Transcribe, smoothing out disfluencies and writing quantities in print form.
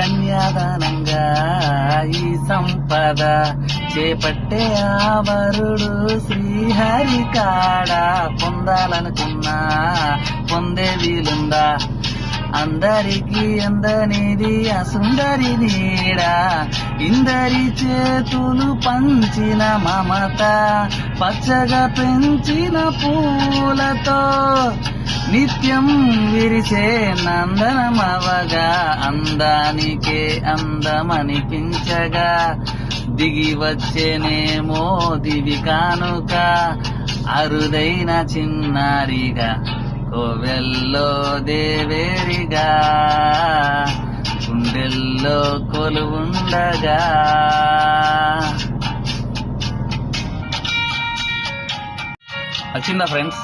కన్యాదానంగా ఈ సంపద చేపట్టే ఆ వరుడు శ్రీహరి కాడ పొందాలనుకున్నా పొందే వీలుందా అందరికి అందనిది అసుందరి నీడ ఇందరి చేతులు పంచిన మమత పచ్చగా పెంచిన పూలతో నిత్యం విరిసే నందనమవగా అందానికే అందమనిపించగా దిగి వచ్చేనేమో దివి కానుక అరుదైన చిన్నారిగా కోవెల్లో దేవేరిగా గుండెల్లో కొలువుండగా. వచ్చిందా ఫ్రెండ్స్?